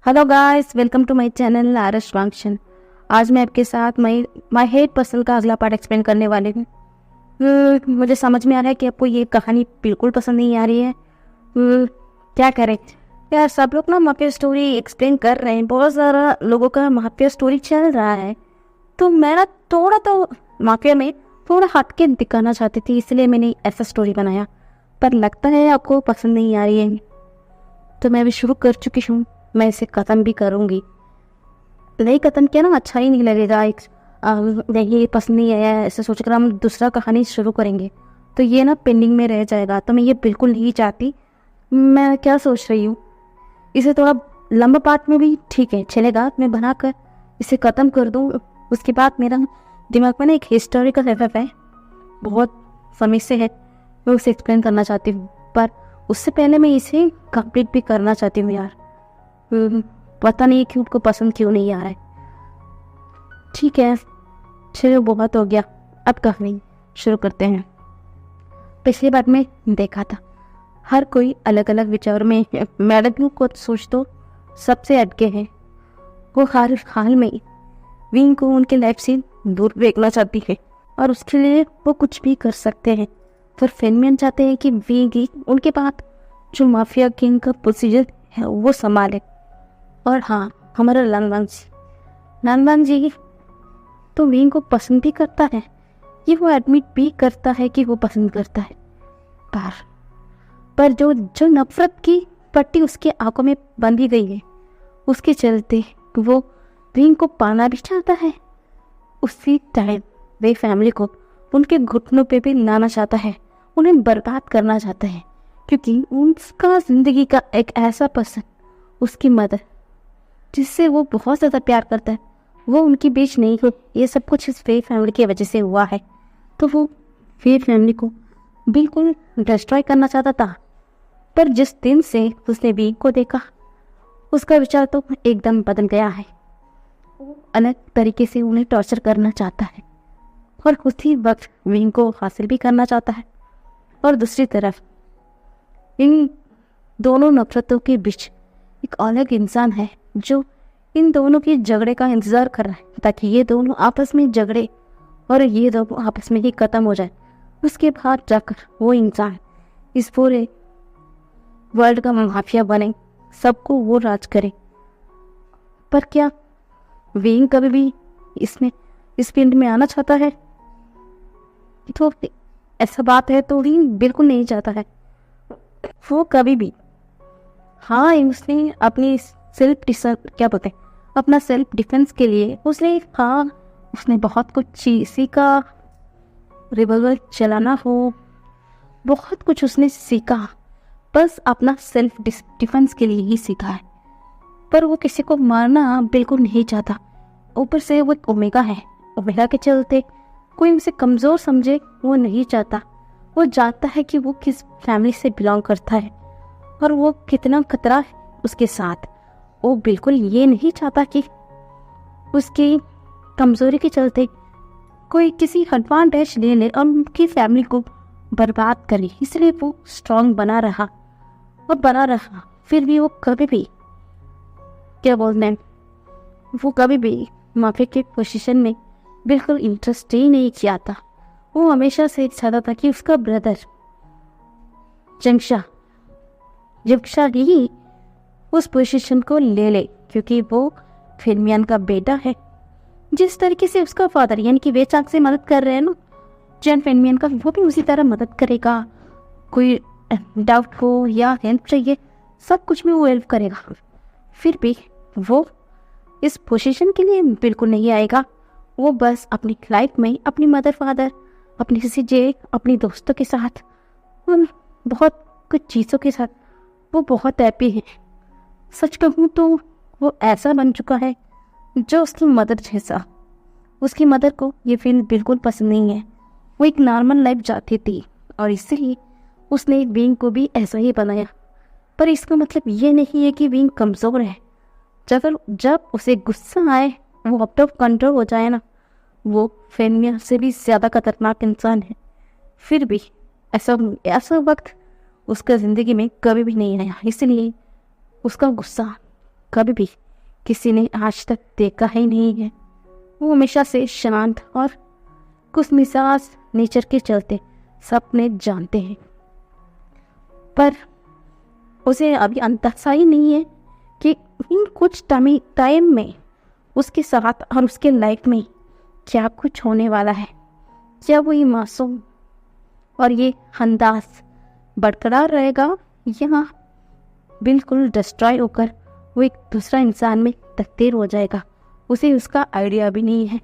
Hello guys, welcome to my channel RS function. आज मैं आपके साथ माय हेट पर्सन का अगला पार्ट एक्सप्लेन करने वाली हूँ। मुझे समझ में आ रहा है कि आपको ये कहानी बिल्कुल पसंद नहीं आ रही है। क्या करें यार, सब लोग ना माफिया स्टोरी एक्सप्लेन कर रहे हैं, बहुत सारा लोगों का माफिया स्टोरी चल रहा है, तो मैं ना थोड़ा तो माफिया में थोड़ा हट के दिखाना चाहती थी, इसलिए मैंने ऐसा स्टोरी बनाया। पर लगता है आपको पसंद नहीं आ रही है, तो मैं अभी शुरू कर चुकी हूँ। मैं इसे ख़त्म भी करूँगी। नहीं ख़त्म किया ना अच्छा ही नहीं लगेगा। नहीं पसंद नहीं आया ऐसे सोचकर हम दूसरा कहानी शुरू करेंगे तो ये ना पेंडिंग में रह जाएगा, तो मैं ये बिल्कुल नहीं चाहती। मैं क्या सोच रही हूँ, इसे थोड़ा लंबा पार्ट में भी ठीक है चलेगा, मैं बनाकर इसे ख़त्म कर दूँ। उसके बाद मेरा दिमाग में ना एक हिस्टोरिकल एफएफ है, बहुत समय से है, मैं उसे एक्सप्लेन करना चाहती हूँ, पर उससे पहले मैं इसे कंप्लीट भी करना चाहती हूँ यार। पता नहीं क्यों आपको पसंद क्यों नहीं आ रहा है। ठीक है चलो, बहुत हो गया, अब कहानी शुरू करते हैं। पिछली बार में देखा था हर कोई अलग अलग विचार में, मैडम को सोच तो सबसे अटके हैं। वो हर हाल में विंग को उनके लाइफ से दूर फेंकना चाहती है और उसके लिए वो कुछ भी कर सकते हैं। पर फेनमियन चाहते हैं कि विंग ही उनके पास जो माफिया किंग का पोजीशन है वो संभाले। और हाँ, हमारा लानवांग जी तो विंग को पसंद भी करता है, ये वो एडमिट भी करता है कि वो पसंद करता है। पर जो जो नफरत की पट्टी उसकी आंखों में बंधी गई है, उसके चलते वो विंग को पाना भी चाहता है। उसी टाइम वे फैमिली को उनके घुटनों पे भी लाना चाहता है, उन्हें बर्बाद करना चाहता है, क्योंकि उसका जिंदगी का एक ऐसा पर्सन, उसकी मदर, जिससे वो बहुत ज़्यादा प्यार करता है, वो उनकी बीच नहीं है। ये सब कुछ इस वे फैमिली की वजह से हुआ है, तो वो वे फैमिली को बिल्कुल डिस्ट्रॉय करना चाहता था। पर जिस दिन से उसने विंग को देखा, उसका विचार तो एकदम बदल गया है। वो अलग तरीके से उन्हें टॉर्चर करना चाहता है और उसी वक्त विंग को हासिल भी करना चाहता है। और दूसरी तरफ इन दोनों नफरतों के बीच एक अलग इंसान है जो इन दोनों के झगड़े का इंतजार कर रहा है, ताकि ये दोनों आपस में झगड़े और ये दोनों आपस में ही खत्म हो जाए। उसके बाद जाकर वो इंसान इस पूरे वर्ल्ड का माफिया बने, सबको वो राज करे। पर क्या विंग कभी भी इस फील्ड में आना चाहता है? तो ऐसा बात है तो विंग बिल्कुल नहीं चाहता है वो कभी भी। हाँ, उसने अपनी अपना सेल्फ डिफेंस के लिए उसने बहुत कुछ सीखा, रिवॉल्वर चलाना हो, बहुत कुछ उसने सीखा, बस अपना सेल्फ डिफेंस के लिए ही सीखा है। पर वो किसी को मारना बिल्कुल नहीं चाहता। ऊपर से वो ओमेगा है, ओमेगा के चलते कोई उसे कमज़ोर समझे वो नहीं चाहता। वो जानता है कि वो किस फैमिली से बिलोंग करता है और वो कितना खतरा है उसके साथ। वो बिल्कुल ये नहीं चाहता कि उसकी कमज़ोरी के चलते कोई किसी एडवांटेज ले ले और उनकी फैमिली को बर्बाद करे। इसलिए वो स्ट्रांग बना रहा। फिर भी वो कभी भी वो कभी भी माफिया के पोजीशन में बिल्कुल इंटरेस्ट ही नहीं किया था। वो हमेशा से चाहता था कि उसका ब्रदर जंगशा ही उस पोजीशन को ले ले, क्योंकि वो फेनमियन का बेटा है। जिस तरीके से उसका फादर यानी कि वे चाक से मदद कर रहे हैं ना जैन फेनमियन का, वो भी उसी तरह मदद करेगा। कोई डाउट हो या हेल्प चाहिए, सब कुछ में वो हेल्प करेगा। फिर भी वो इस पोजीशन के लिए बिल्कुल नहीं आएगा। वो बस अपनी लाइफ में अपनी मदर फादर, अपनी सीजे, अपनी दोस्तों के साथ, उन बहुत कुछ चीज़ों के साथ वो बहुत हैप्पी है। सच कहूँ तो वो ऐसा बन चुका है जो उसकी मदर जैसा। उसकी मदर को ये फील्ड बिल्कुल पसंद नहीं है। वो एक नॉर्मल लाइफ जाती थी और इसलिए उसने विंग को भी ऐसा ही बनाया। पर इसका मतलब ये नहीं है कि विंग कमज़ोर है। जब उसे गुस्सा आए, वो आउट ऑफ कंट्रोल हो जाए ना, वो फेनमियन से भी ज़्यादा खतरनाक इंसान है। फिर भी ऐसा वक्त उसका ज़िंदगी में कभी भी नहीं आया, इसलिए उसका गुस्सा कभी भी किसी ने आज तक देखा ही नहीं है। वो हमेशा से शांत और कुछ मिजाज नेचर के चलते सबने जानते हैं, पर उसे अभी अंदाजा ही नहीं है कि इन कुछ टाइम में उसके साथ और उसके लाइफ में क्या कुछ होने वाला है। क्या वो ये मासूम और ये अंदाज बरकरार रहेगा या बिल्कुल डिस्ट्रॉय होकर वो एक दूसरा इंसान में तब्दील हो जाएगा। उसे उसका आइडिया भी नहीं है।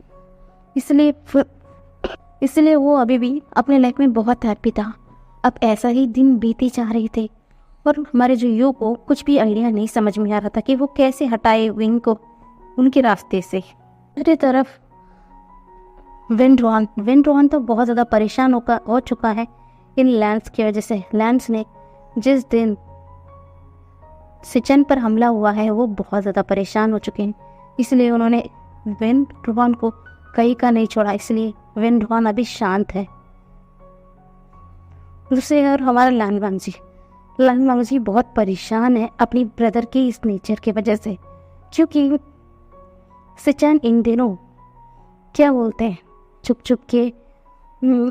इसलिए वो अभी भी अपने लाइफ में बहुत हैप्पी था। अब ऐसा ही दिन बीते जा रहे थे और हमारे जो यू को कुछ भी आइडिया नहीं समझ में आ रहा था कि वो कैसे हटाए विंग को उनके रास्ते से। दूसरी तरफ विंड्रॉन तो बहुत ज़्यादा परेशान हो चुका है इन लैंस की वजह से। लैंस ने जिस दिन सिचन पर हमला हुआ है वो बहुत ज़्यादा परेशान हो चुके हैं, इसलिए उन्होंने विंड्रॉन को कहीं का नहीं छोड़ा। इसलिए विंड्रॉन अभी शांत है। दूसरी ओर हमारा लानवांगजी बहुत परेशान है अपनी ब्रदर की इस नेचर की वजह से, क्योंकि सिचन इन दिनों क्या बोलते हैं चुप चुप के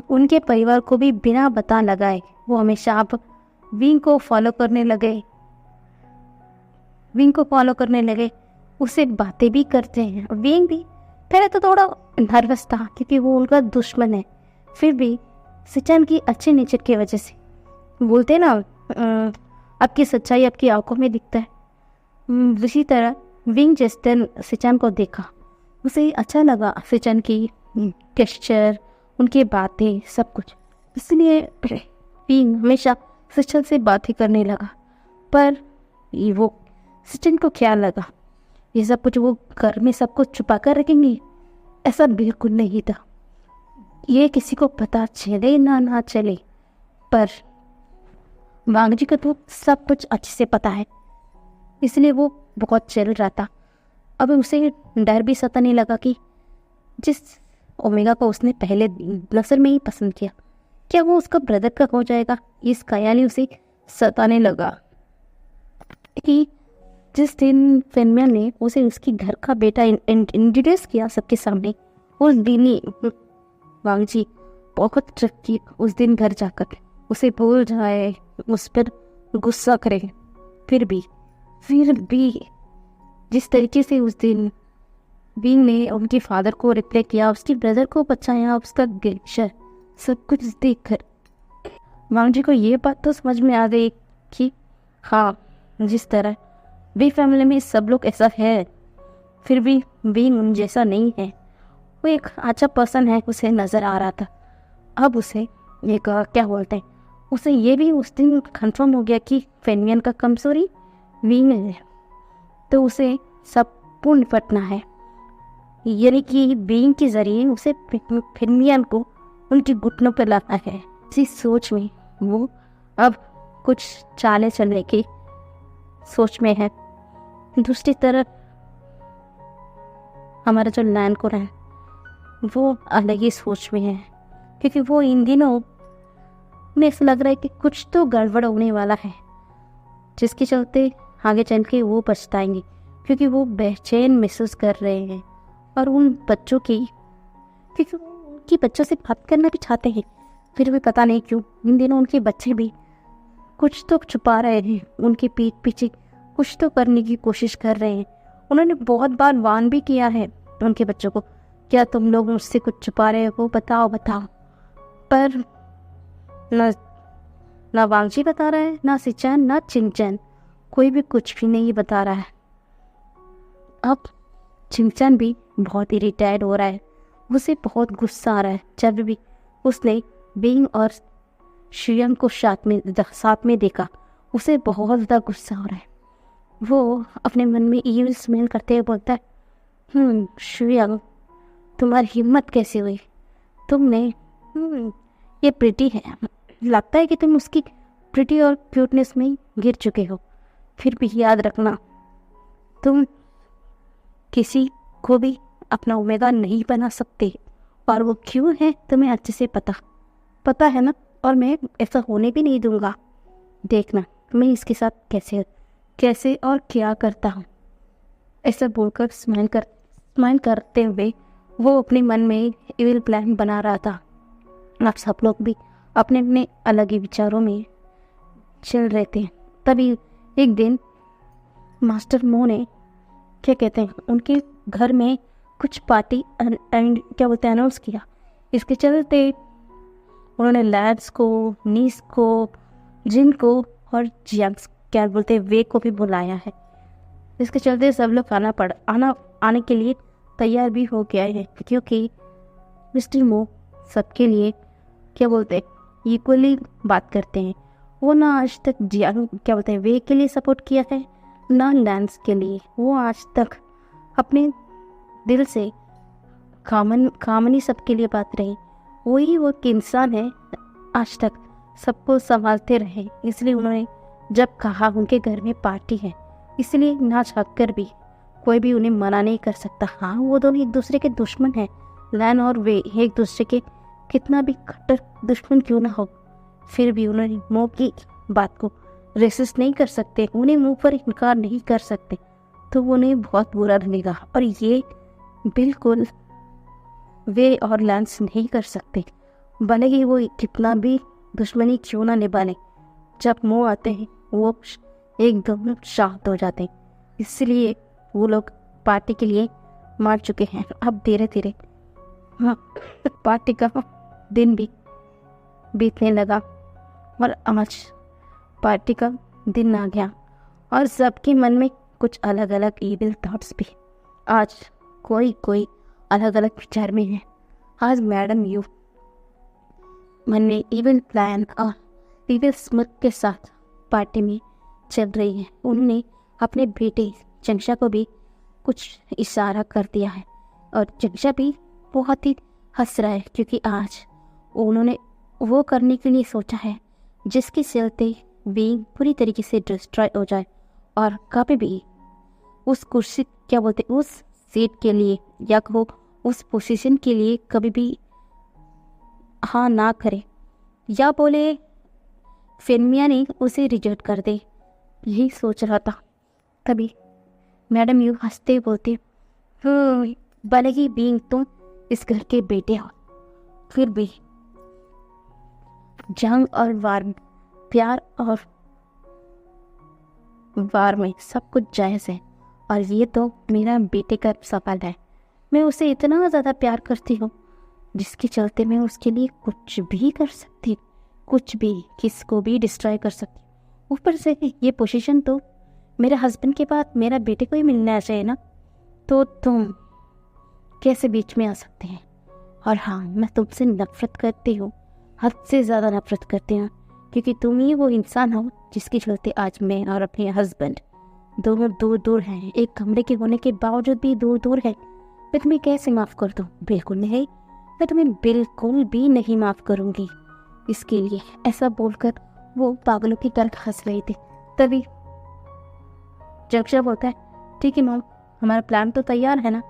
उनके परिवार को भी बिना बता लगाए वो हमेशा अब विंग को फॉलो करने लगे, उसे बातें भी करते हैं। विंग भी पहले तो थोड़ा नर्वस था क्योंकि वो उनका दुश्मन है, फिर भी सिचन की अच्छे नेचर की वजह से बोलते ना आपकी सच्चाई आपकी आंखों में दिखता है। उसी तरह विंग जिस दिन सिचन को देखा उसे अच्छा लगा, सिचन की टेक्सचर, उनकी बातें, सब कुछ। इसलिए विंग हमेशा सिचन से बातें करने लगा। पर वो सिचन को क्या लगा ये सब कुछ वो घर में सब कुछ छुपा कर रखेंगे? ऐसा बिल्कुल नहीं था। ये किसी को पता चले ना चले, पर वांगजी को तो सब कुछ अच्छे से पता है, इसलिए वो बहुत चल रहा था। अब उसे डर भी सताने लगा कि जिस ओमेगा को उसने पहले नजर में ही पसंद किया, क्या वो उसका ब्रदर का हो जाएगा? इस ख्याल ही उसे सताने लगा कि जिस दिन फेनमियन ने उसे उसकी घर का बेटा इंट्रोड्यूस किया सबके सामने, उस दिन ही वांगजी बहुत ट्रक की उस दिन घर जाकर उसे भूल जाए, उस पर गुस्सा करे। फिर भी जिस तरीके से उस दिन विंग ने उनके फादर को रिप्लाई किया, उसके ब्रदर को बचाया, उसका गेस्चर सब कुछ देखकर वांगजी को ये बात तो समझ में आ गई कि हाँ, जिस तरह वी फैमिली में सब लोग ऐसा है, फिर भी विंग उन जैसा नहीं है। वो एक अच्छा पर्सन है, उसे नज़र आ रहा था। अब उसे एक क्या बोलते हैं, उसे ये भी उस दिन कंफर्म हो गया कि फेनमियन का कमजोरी विंग है, तो उसे सब पूर्ण निपटना है। यानी कि विंग के जरिए उसे फेनमियन को उनके घुटनों पर लाना है। इसी सोच में वो अब कुछ चालें चलने की सोच में है। दूसरी तरफ हमारा जो लैंड है वो अलग ही सोच में है, क्योंकि वो इन दिनों उन्हें ऐसा लग रहा है कि कुछ तो गड़बड़ होने वाला है, जिसके चलते आगे चल के वो पछताएंगे, क्योंकि वो बेचैन महसूस कर रहे हैं। और उन बच्चों की, क्योंकि उनकी बच्चों से बात करना भी चाहते हैं, फिर भी पता नहीं क्यों इन दिनों उनके बच्चे भी कुछ तो छुपा रहे हैं, उनके पीठ पीछे कुछ तो करने की कोशिश कर रहे हैं। उन्होंने बहुत बार वार्न भी किया है उनके बच्चों को, क्या तुम लोग मुझसे कुछ छुपा रहे हो, बताओ। पर ना वांगजी बता रहा है, ना सिचन, ना चिंचन, कोई भी कुछ भी नहीं बता रहा है। अब चिंचन भी बहुत इरिटेट हो रहा है, उसे बहुत गुस्सा आ रहा है। जब भी उसने बिंग और शियंग को साथ में देखा, उसे बहुत ज़्यादा गुस्सा हो रहा है। वो अपने मन में ईविल स्मेल करते हुए बोलता है, शियंग, तुम्हारी हिम्मत कैसे हुई? तुमने ये प्रिटी है, लगता है कि तुम उसकी प्रिटी और क्यूटनेस में गिर चुके हो। फिर भी याद रखना, तुम किसी को भी अपना ओमेगा नहीं बना सकते, और वो क्यों है तुम्हें अच्छे से पता है ना, और मैं ऐसा होने भी नहीं दूंगा। देखना मैं इसके साथ कैसे और क्या करता हूँ। ऐसा बोलकर स्माइल करते हुए वो अपने मन में इविल प्लान बना रहा था। आप सब लोग भी अपने अपने अलग ही विचारों में चल रहे थे। तभी एक दिन मास्टर मो ने क्या कहते हैं उनके घर में कुछ पार्टी क्या बोलते हैं अनाउंस किया। इसके चलते उन्होंने लैड्स को, नीस को, जिन को और जियांग्स क्या बोलते हैं वे को भी बुलाया है। इसके चलते सब लोग आने के लिए तैयार भी हो गया है, क्योंकि मिस्टर मो सबके लिए क्या बोलते हैं इक्वली बात करते हैं। वो ना आज तक जियांग क्या बोलते हैं वे के लिए सपोर्ट किया है, ना लैंस के लिए। वो आज तक अपने दिल से कामनी सबके लिए बात रही। वही वो एक इंसान है आज तक सबको संभालते रहे। इसलिए उन्होंने जब कहा उनके घर में पार्टी है, इसलिए ना चाहकर भी कोई भी उन्हें मना नहीं कर सकता। हाँ, वो दोनों एक दूसरे के दुश्मन हैं, लैन और वे एक दूसरे के कितना भी कट्टर दुश्मन क्यों ना हो, फिर भी उन्होंने मो की बात को रेसिस्ट नहीं कर सकते, उन्हें मुंह पर इनकार नहीं कर सकते, तो उन्हें बहुत बुरा लगेगा। और ये बिल्कुल वे और लैंस नहीं कर सकते, भले ही वो कितना भी दुश्मनी क्यों ना निभाने। जब मो आते हैं वो एकदम शांत हो जाते हैं। इसलिए वो लोग पार्टी के लिए मार चुके हैं। अब धीरे धीरे पार्टी का दिन भी बीतने लगा और आज पार्टी का दिन आ गया और सबके मन में कुछ अलग अलग इविल थॉट्स भी। आज कोई अलग अलग विचार में है। आज मैडम यू मन में इविल प्लान और इविल स्मिथ के साथ पार्टी में चल रही है। उन्होंने अपने बेटे चंक्षा को भी कुछ इशारा कर दिया है और चंक्षा भी बहुत ही हंस रहा है, क्योंकि आज उन्होंने वो करने के लिए सोचा है जिसके चलते बीइंग पूरी तरीके से डिस्ट्रॉय हो जाए और कभी भी उस कुर्सी क्या बोलते उस सीट के लिए या कहो उस पोजीशन के लिए कभी भी हाँ ना करे, या बोले फिल्मिया ने उसे रिजेक्ट कर दे, यही सोच रहा था। तभी मैडम यू हंसते बोलते, भले ही बीइंग तुम इस घर के बेटे हो, फिर भी जंग और वार में, प्यार और वार में सब कुछ जायज़ है। और ये तो मेरा बेटे का सवाल है। मैं उसे इतना ज़्यादा प्यार करती हूँ जिसके चलते मैं उसके लिए कुछ भी कर सकती, कुछ भी, किसको भी डिस्ट्रॉय कर सकती। ऊपर से ये पोजीशन तो मेरे हस्बैंड के बाद मेरा बेटे को ही मिलना चाहिए ना, तो तुम कैसे बीच में आ सकते हैं। और हाँ, मैं तुमसे नफरत करती हूँ, हद से ज़्यादा नफरत करती हूँ, क्योंकि तुम ही वो इंसान हो जिसके चलते आज मैं और अपने हस्बैंड दोनों दूर दूर हैं। एक कमरे के होने के बावजूद भी दूर दूर है। मैं तुम्हें कैसे माफ़ कर दूँ? बिल्कुल नहीं, मैं तुम्हें बिल्कुल भी नहीं माफ़ करूँगी इसके लिए। ऐसा बोलकर वो पागलों की तरह हंस रही थी। तभी जंक्षा बोलता है, ठीक है मॉम, हमारा प्लान तो तैयार है ना।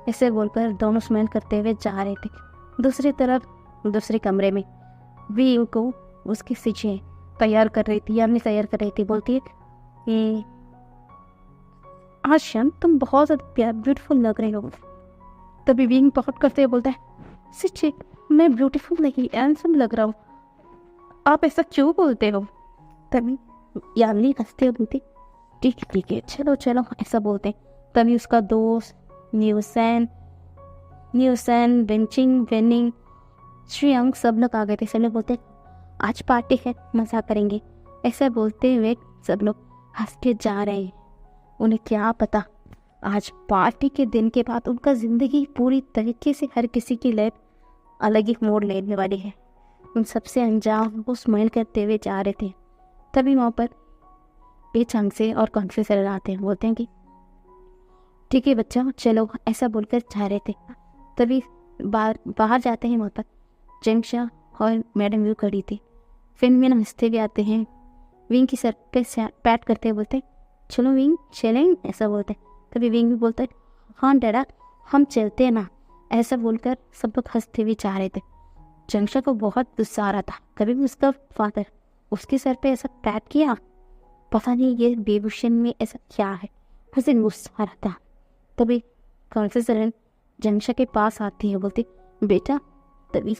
ऐसे बोलकर दोनों स्माइल करते हुए जा रहे थे। दूसरी तरफ दूसरे कमरे में वी को उसकी चीज़ें तैयार कर रही थी, यानी तैयार कर रही थी। बोलती है कि आज शाम तुम बहुत ज़्यादा ब्यूटीफुल लग रहे हो। तभी विंग पकड़ करते हुए बोलता है, सिची मैं ब्यूटीफुल नहीं हैंडसम लग रहा हूँ, आप ऐसा क्यों बोलते हो? तभी यामिनी हंसते हुए बोलती, ठीक है चलो चलो, ऐसा बोलते। तभी उसका दोस्त न्यूसन बेंचिंग वेनिंग श्रीयंग सब लोग आ गए थे। सब लोग बोलते आज पार्टी है, मज़ा करेंगे। ऐसा बोलते हुए सब लोग हंस के जा रहे हैं। उन्हें क्या पता आज पार्टी के दिन के बाद उनका ज़िंदगी पूरी तरीके से हर किसी की लाइफ अलग ही मोड़ लेने वाली है। उन सबसे अनजान वो स्माइल करते हुए जा रहे थे। तभी वहाँ पर बेचंग से और कॉन्फ्रेसर आते हैं, बोलते हैं कि ठीक है बच्चा चलो, ऐसा बोलकर जा रहे थे। तभी बाहर जाते हैं। वहाँ पर जंक्षा और मैडम व्यू खड़ी थी। फिर में हंसते भी आते हैं। विंग की सर पे पैट करते बोलते चलो विंग चलें, ऐसा बोलते। तभी विंग भी बोलता है हाँ डैडा हम चलते हैं ना। ऐसा बोलकर सब लोग हंसते हुए जा रहे थे। जंक्षा को बहुत गुस्सा आ रहा था। कभी भी उसका फादर उसके सर पे ऐसा पैट किया, पता नहीं ये बेबुशन में ऐसा क्या है, उसे गुस्सा आ रहा था। तभी कांसी सरन जंक्षा के पास आती है, बोलती बेटा। तभी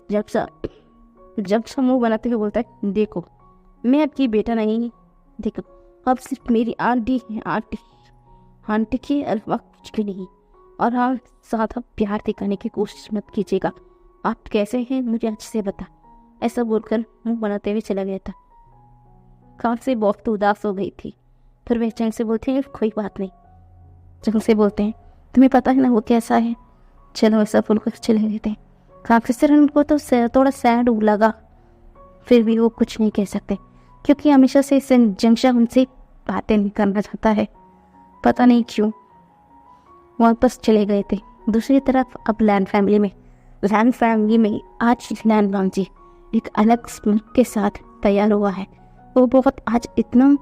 जंक्षा मुंह बनाते हुए बोलता है देखो मैं आपकी बेटा नहीं, देखो अब सिर्फ मेरी आंटी है, आंटी के अलावा कुछ भी नहीं। और आप ज़्यादा प्यार दिखाने की कोशिश मत कीजिएगा, आप कैसे हैं मुझे अच्छे से बता। ऐसा बोलकर मुंह बनाते हुए चला गया था। कांसी बहुत उदास हो गई थी। फिर वे चंग से बोलते हैं कोई बात नहीं। चंग से बोलते हैं तुम्हें पता है ना वो कैसा है, चलो ऐसा बोलकर चले गए थे। कांसी सरन को तो थोड़ा सैड लगा, फिर भी वो कुछ नहीं कह सकते क्योंकि हमेशा से जंक्षा उनसे बातें नहीं करना चाहता है, पता नहीं क्यों। वापस चले गए थे। दूसरी तरफ अब लैंड फैमिली में आज लैंड वांगजी एक अलग स्मेल के साथ तैयार हुआ है। वो बहुत आज इतना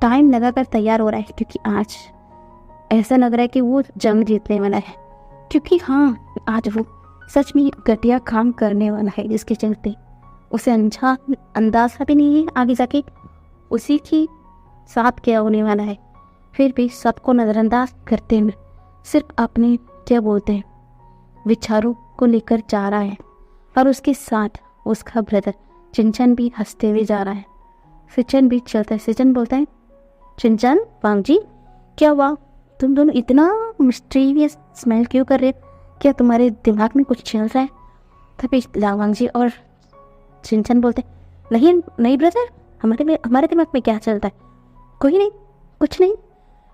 टाइम लगाकर तैयार हो रहा है क्योंकि आज ऐसा लग रहा है कि वो जंग जीतने वाला है, क्योंकि हाँ आज वो सच में घटिया काम करने वाला है जिसके चलते उसे अंदाजा भी नहीं है आगे जाके उसी की साथ क्या होने वाला है। फिर भी सबको नज़रअंदाज करते हुए सिर्फ अपने क्या बोलते हैं विचारों को लेकर जा रहा है। और उसके साथ उसका ब्रदर चिंचन भी हंसते हुए जा रहा है। सिचन भी चलता है। सिचन बोलता है चिंचन वांगजी क्या हुआ, तुम दोनों इतना मिस्टीरियस स्मेल क्यों कर रहे हो, क्या तुम्हारे दिमाग में कुछ चल रहा है। तभी वांगजी और चिंचन बोलते नहीं नहीं ब्रदर, हमारे दिमाग में क्या चलता है, कोई नहीं कुछ नहीं,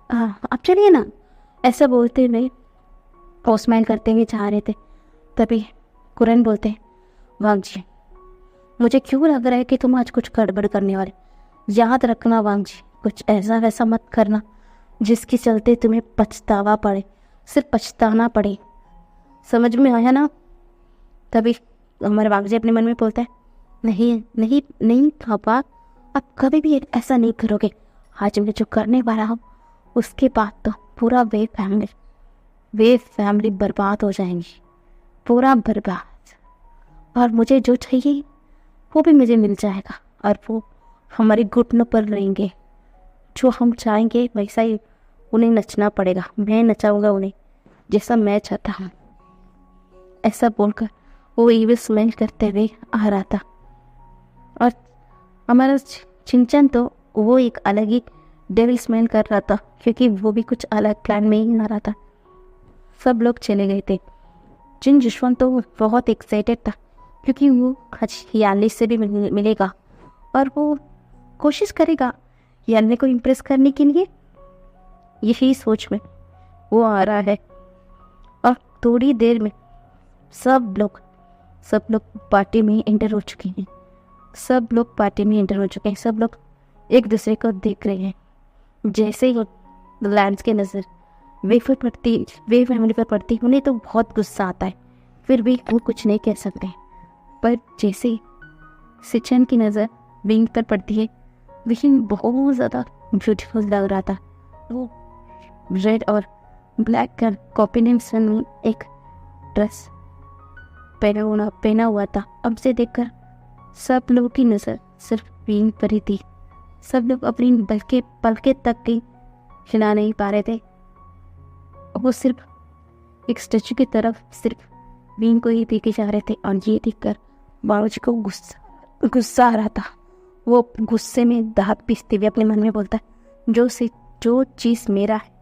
आप चलिए ना। ऐसा बोलते हुए वो स्माइल करते हुए जा रहे थे। तभी कुरन बोलते वांगजी मुझे क्यों लग रहा है कि तुम आज कुछ गड़बड़ करने वाले। याद रखना वांगजी कुछ ऐसा वैसा मत करना जिसके चलते तुम्हें पछतावा पड़े, सिर्फ पछताना पड़े, समझ में आया ना। तभी हमारे वांगजी अपने मन में बोलता है नहीं नहीं नहीं पापा, अब कभी भी ऐसा नहीं करोगे। आज मैं जो करने वाला हूँ उसके बाद तो पूरा वे फैमिली बर्बाद हो जाएंगी, पूरा बर्बाद। और मुझे जो चाहिए वो भी मुझे मिल जाएगा और वो हमारे घुटनों पर रहेंगे। जो हम चाहेंगे वैसा ही उन्हें नचना पड़ेगा, मैं नचाऊंगा उन्हें जैसा मैं चाहता हूँ। ऐसा बोलकर वो इविल स्मेल करते हुए आ रहा था। और हमारा चिंचन तो वो एक अलग ही डेविल स्मेल कर रहा था क्योंकि वो भी कुछ अलग प्लान में ही आ रहा था। सब लोग चले गए थे। जिन जशवंत तो बहुत एक्साइटेड था क्योंकि वो आज याली से भी मिलेगा और वो कोशिश करेगा याली को इम्प्रेस करने के लिए। यही सोच में वो आ रहा है और थोड़ी देर में सब लोग पार्टी में एंटर हो चुके हैं। सब लोग एक दूसरे को देख रहे हैं। जैसे ही लैंड्स की नज़र वे फैमिली पर पड़ती उन्हें तो बहुत गुस्सा आता है, फिर भी वो कुछ नहीं कह सकते। पर जैसे सिचन की नज़र विंग पर पड़ती है, विंग बहुत ज़्यादा ब्यूटीफुल लग रहा था। वो रेड और ब्लैक का कॉम्बिनेशन में एक ड्रेस पहना हुआ था। अब से देखकर सब लोगों की नज़र सिर्फ विंग पर ही थी। सब लोग अपनी पलके तक की हिला नहीं पा रहे थे। वो सिर्फ एक स्टैचू की तरफ सिर्फ विंग को ही देखे जा रहे थे। और ये देखकर बाबूजी को गुस्सा आ रहा था। वो गुस्से में दांत पीसते हुए अपने मन में बोलता है जो चीज़ मेरा है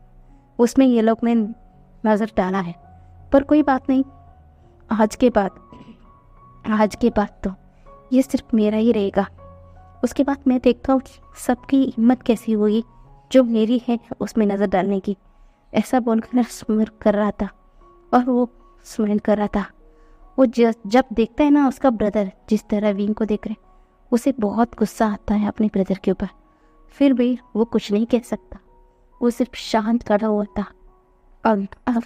उसमें ये लोग ने नज़र डाला है, पर कोई बात नहीं, आज के बाद तो ये सिर्फ मेरा ही रहेगा। उसके बाद मैं देखता हूँ सबकी हिम्मत कैसी होगी जो मेरी है उसमें नज़र डालने की। ऐसा बोलकर स्मर कर रहा था और वो स्माइल कर रहा था। वो जब देखता है ना उसका ब्रदर जिस तरह विंग को देख रहे, उसे बहुत गुस्सा आता है अपने ब्रदर के ऊपर। फिर भी वो कुछ नहीं कह सकता, वो सिर्फ शांत खड़ा हुआ था। और अब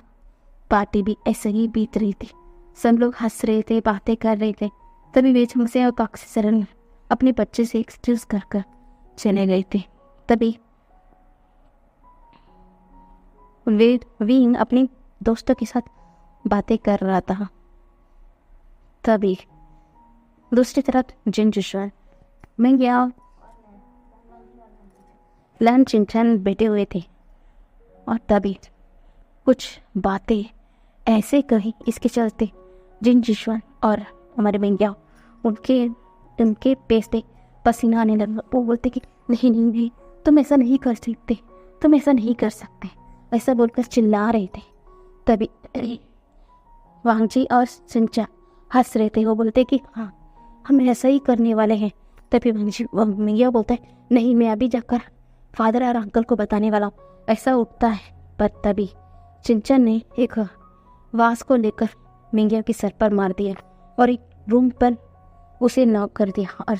पार्टी भी ऐसे ही बीत रही थी। सब लोग हंस रहे थे, बातें कर रहे थे। तभी वेचम से और काक्सी सरन अपने बच्चे से एक्सक्यूज कर चले गए थे। तभी विंग अपने दोस्तों के साथ बातें कर रहा था। तभी दूसरी तरफ जिन जुशवान मैं गया लैंड चिंचन बैठे हुए थे। और तभी कुछ बातें ऐसे कही, इसके चलते जिन जिश्वन और हमारे भैया उनके उनके पेट से पसीना आने लगा। वो बोलते कि नहीं नहीं नहीं, तुम ऐसा नहीं कर सकते, तुम ऐसा नहीं कर सकते, ऐसा बोलकर चिल्ला रहे थे। तभी वांगजी और सिंचा हंस रहे थे। वो बोलते कि हाँ, हम ऐसा ही करने वाले हैं। तभी भैया बोलता है नहीं, मैं अभी जाकर फादर और अंकल को बताने वाला हूँ। ऐसा उठता है, पर तभी चिंचन ने एक वास को लेकर मिंगिया के सर पर मार दिया और एक रूम पर उसे नॉक कर दिया। और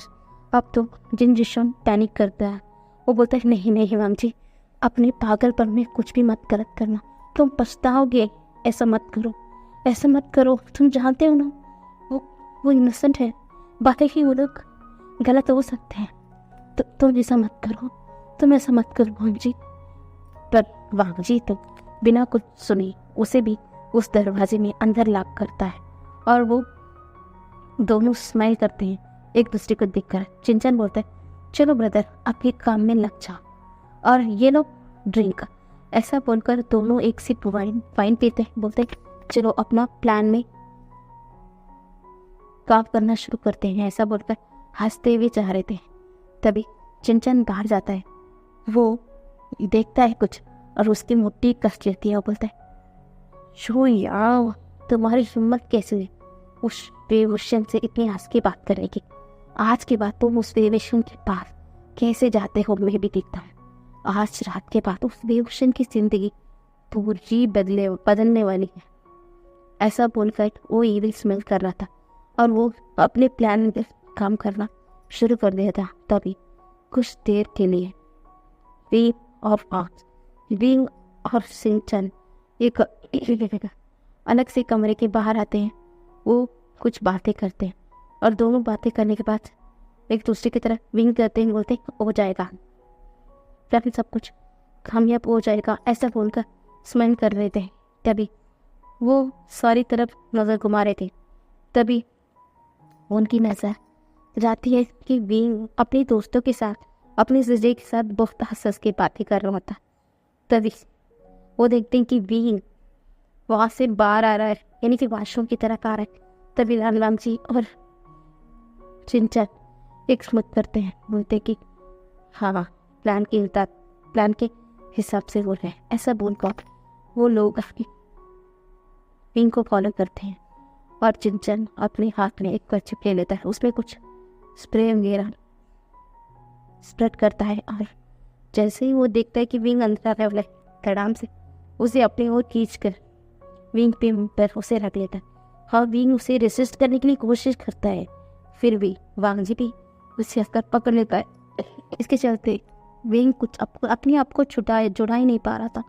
अब तो जिन जिशन पैनिक करता है। वो बोलता है नहीं नहीं मैम जी, अपने पागलपन में कुछ भी मत गलत करना, तुम पछताओगे, ऐसा मत करो, ऐसा मत करो। तुम जानते हो ना वो इनोसेंट है, बातें ही वो लोग गलत हो सकते हैं, तो तुम ऐसा मत करो, तुम ऐसा मत करो वांग जी। पर वांग जी तो बिना कुछ सुने उसे भी उस दरवाजे में अंदर लॉक करता है और वो दोनों स्माइल करते हैं एक दूसरे को देखकर। चिंचन बोलता है चलो ब्रदर, आपके काम में लग जाओ और ये लो ड्रिंक। ऐसा बोलकर दोनों एक सिप वाइन पीते हैं। बोलते हैं चलो अपना प्लान में काम करना शुरू करते हैं। ऐसा बोलकर हंसते हुए जा रहे थे। तभी चिंचन बाहर जाता है। वो देखता है कुछ और उसकी मुट्ठी कस लेती है। वो बोलता है शो यार, तुम्हारी हिम्मत कैसे है उस बेवशन से इतनी हंस के बात करने की। आज के बाद तुम उस बेवशन के पास कैसे जाते हो मैं भी देखता हूँ। आज रात के बाद उस बेवशन की जिंदगी पूरी बदलने वाली है। ऐसा बोलकर वो इविल स्मेल कर रहा था और वो अपने प्लान में काम करना शुरू कर दिया था। तभी कुछ देर के लिए विंग और सिंचन एक अलग से कमरे के बाहर आते हैं। वो कुछ बातें करते हैं और दोनों बातें करने के बाद एक दूसरे की तरफ विंग करते हैं। बोलते हो जाएगा, फिर सब कुछ कामयाब हो जाएगा, ऐसा बोलकर स्माइल कर रहे थे। तभी वो सारी तरफ नज़र घुमा रहे थे। तभी उनकी नज़र जाती है कि विंग अपने दोस्तों के साथ, अपने जीजे के साथ बहुत हंस के बातें कर रहा था। तभी वो देखते हैं कि विंग वहाँ से बाहर आ रहा है, यानी कि वाशरूम की तरफ आ रहा है। तभी राम जी और चिंचन एक स्मृत करते हैं। बोलते कि हाँ, प्लान के हिसाब से वो है। ऐसा बोलकर वो लोग विंग को फॉलो करते हैं और चिंचन अपने हाथ में एक कर्चिप ले लेता है। उसमें कुछ स्प्रे वगैरह स्प्रेड करता है और जैसे ही वो देखता है कि विंग अंदर आ रहा है, धड़ाम से उसे अपनी ओर खींच कर विंग पे पर उसे रख लेता है। हाँ, विंग उसे रेसिस्ट करने के लिए कोशिश करता है, फिर भी वांग जी भी उसे हंसकर पकड़ लेता है। इसके चलते विंग कुछ अपने आप को जुड़ा ही नहीं पा रहा था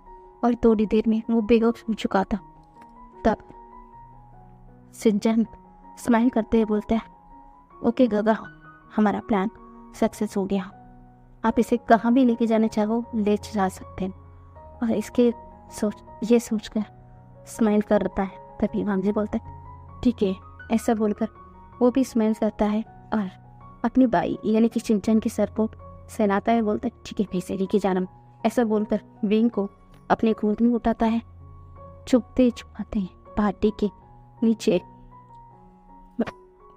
और थोड़ी देर में वो बेहोश हो चुका था। तब सिंचन स्माइल करते हुए बोलते हैं ओके गगा, हमारा प्लान सक्सेस हो गया, आप इसे कहाँ भी लेके जाना चाहो ले जा सकते हैं। और इसके ये सोचकर स्माइल करता है। तभी वांग जी बोलता है ठीक है। ऐसा बोलकर वो भी स्माइल करता है और अपनी बाई यानी कि चिंचन के सर को सहलाता है। बोलता है ठीक है, पैसे लेके जाना। ऐसा बोलकर विंग को अपने गोद में उठाता है। छुपते छुपाते पार्टी के नीचे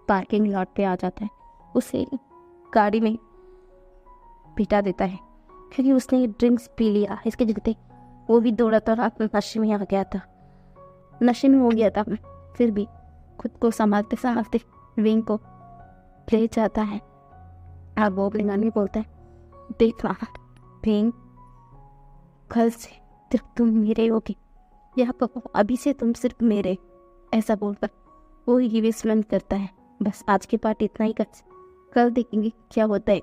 पार्किंग लॉट पे आ जाता है। उसे गाड़ी में बिठा देता है क्योंकि उसने ड्रिंक्स पी लिया। इसके चलते वो भी दौड़ा तो रात में नशे में आ गया था, नशे में हो गया था। फिर भी खुद को संभालते संभालते विंग को ले जाता है और वो लिंगानी बोलता है देखना विंग, कल से सिर्फ तुम मेरे होगे, यह कहो अभी से तुम सिर्फ मेरे। ऐसा बोलकर वो ही विस्मरण करता है। बस आज के पार्ट इतना ही कर, कल देखेंगे क्या होता है।